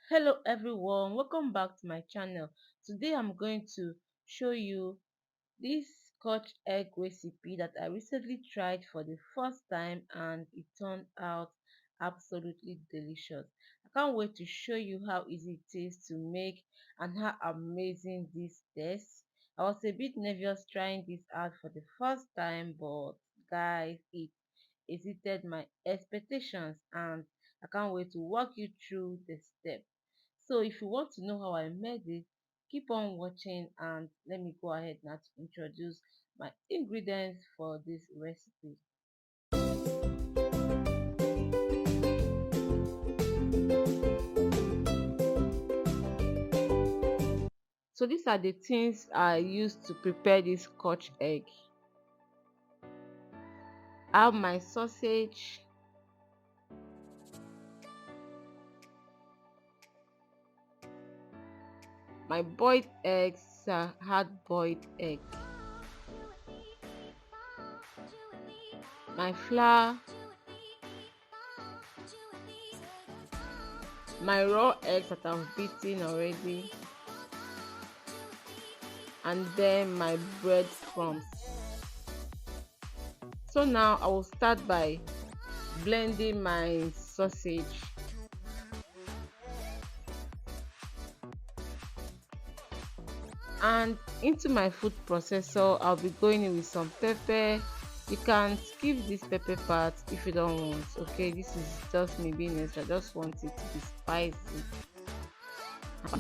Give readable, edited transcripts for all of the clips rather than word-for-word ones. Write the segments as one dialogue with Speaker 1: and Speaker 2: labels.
Speaker 1: Hello everyone, welcome back to my channel. Today I'm going to show you this scotch egg recipe that I recently tried for the first time and it turned out absolutely delicious. I can't wait to show you how easy it is to make and how amazing this tastes. I was a bit nervous trying this out for the first time, but guys, it exceeded my expectations and I can't wait to walk you through the steps. So if you want to know how I made it, keep on watching and let me go ahead now to introduce my ingredients for this recipe. So these are the things I used to prepare this scotch egg. I have my sausage, my boiled eggs, hard boiled egg, my flour, my raw eggs that I've beaten already, and then my breadcrumbs. So now I will start by blending my sausage, and into my food processor I'll be going in with some pepper. You can skip this pepper part if you don't want. Okay, this is just me being extra. I just want it to be spicy.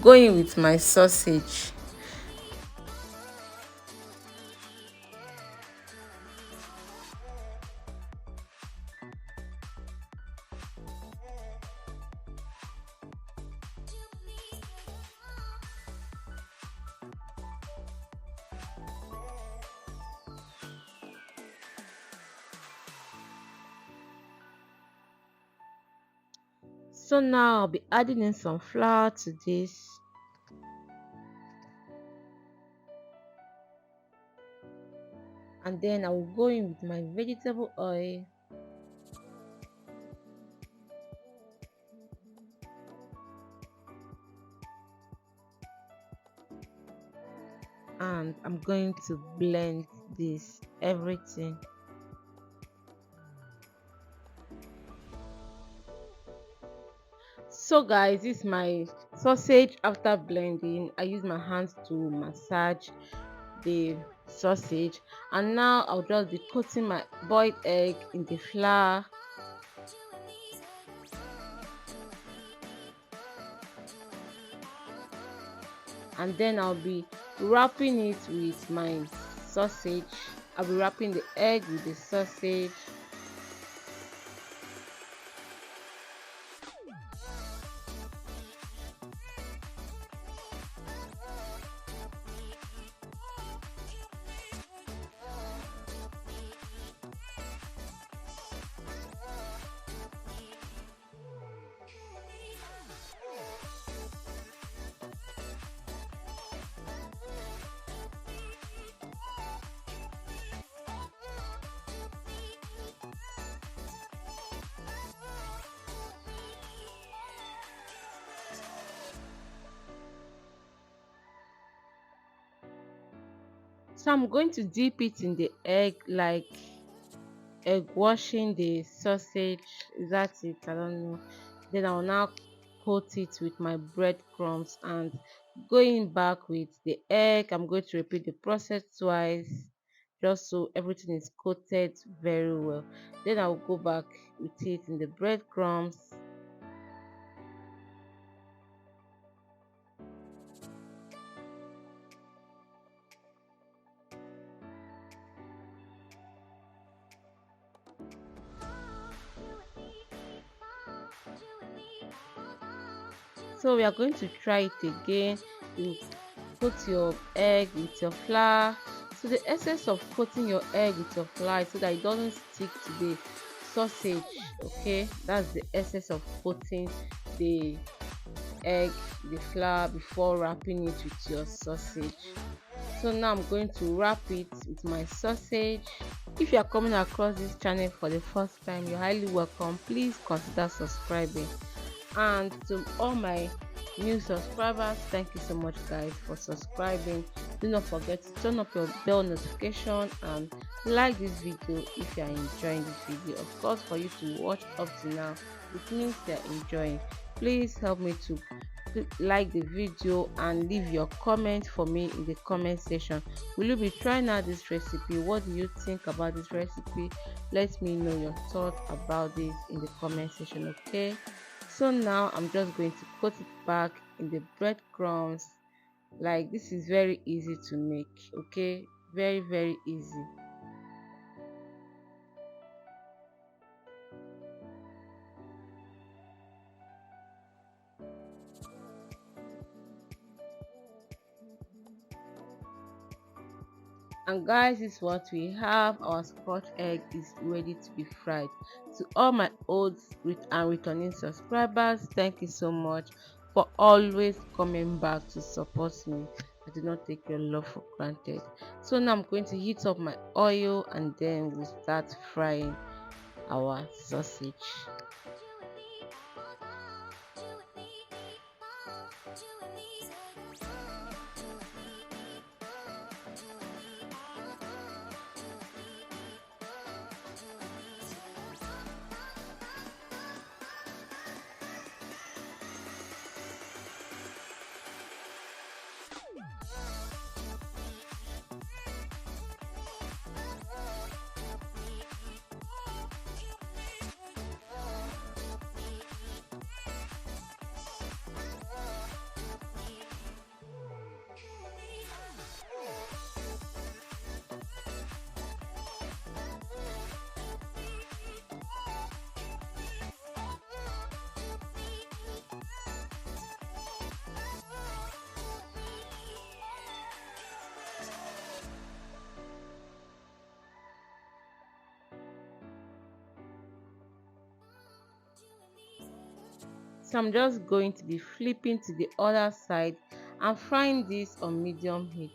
Speaker 1: Going with my sausage. So now I'll be adding in some flour to this, and then I will go in with my vegetable oil, and I'm going to blend this everything. So guys, this is my sausage. After blending, I use my hands to massage the sausage, and now I'll just be coating my boiled egg in the flour, and then I'll be wrapping it with my sausage. I'll be wrapping the egg with the sausage. So I'm going to dip it in the egg, like egg washing the sausage. Is that it? I don't know. Then I'll now coat it with my breadcrumbs and going back with the egg. I'm going to repeat the process twice just so everything is coated very well. Then I'll go back with it in the breadcrumbs. So we are going to try it again. You put your egg with your flour. So the essence of coating your egg with your flour is so that it doesn't stick to the sausage. Okay, that's the essence of coating the egg, the flour, before wrapping it with your sausage. So now I'm going to wrap it with my sausage. If you are coming across this channel for the first time, you're highly welcome. Please consider subscribing. And to all my new subscribers, thank you so much guys for subscribing. Do not forget to turn up your bell notification and like this video if you are enjoying this video. Of course, for you to watch up to now, it means you are enjoying. Please help me to like the video and leave your comment for me in the comment section. Will you be trying out this recipe? What do you think about this recipe? Let me know your thoughts about this in the comment section. Okay, so now I'm just going to put it back in the breadcrumbs. Like, this is very easy to make. Okay, very easy. And guys, this is what we have. Our scotch egg is ready to be fried. To all my old and returning subscribers, thank you so much for always coming back to support me. I do not take your love for granted. So now I'm going to heat up my oil and then we'll start frying our sausage. So I'm just going to be flipping to the other side and frying this on medium heat.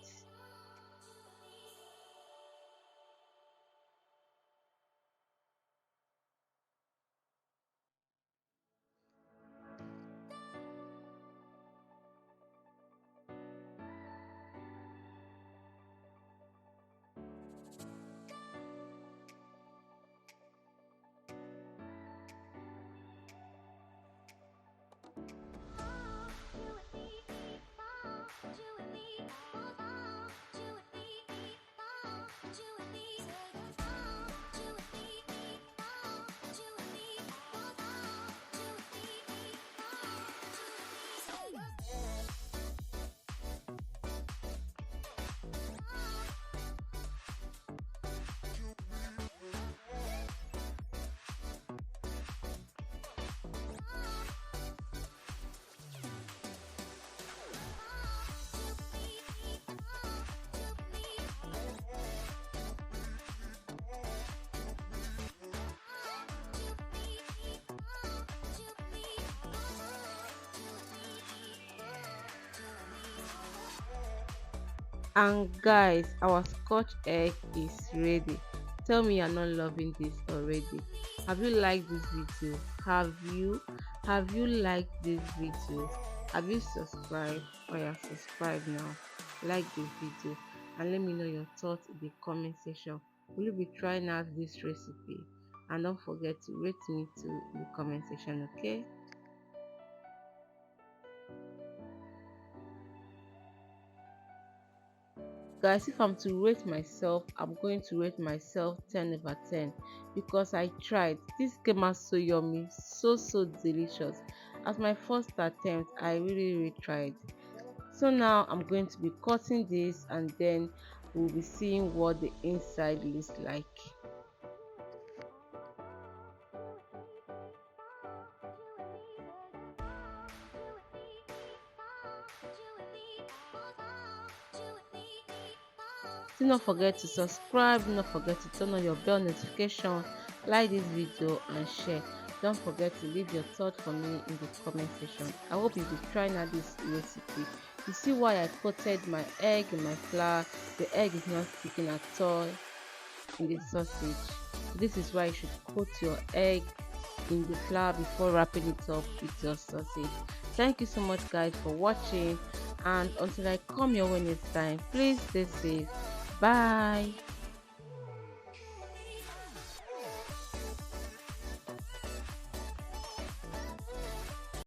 Speaker 1: And guys, our scotch egg is ready. Tell me you're not loving this already. Have you liked this video? Have you liked this video? Have you subscribed or you're subscribed now? Like this video and let me know your thoughts in the comment section. Will you be trying out this recipe? And don't forget to rate me too in the comment section, okay? Guys, if I'm to rate myself, I'm going to rate myself 10 over 10 because I tried. This came out so yummy, so delicious. As my first attempt, I really tried. So now I'm going to be cutting this and then we'll be seeing what the inside looks like. Do not forget to subscribe, do not forget to turn on your bell notification, like this video and share. Don't forget to leave your thought for me in the comment section. I hope you'll be trying out this recipe. You see why I coated my egg in my flour? The egg is not sticking at all in the sausage. This is why you should coat your egg in the flour before wrapping it up with your sausage. Thank you so much guys for watching, and until I come your way next time, please stay safe. Bye.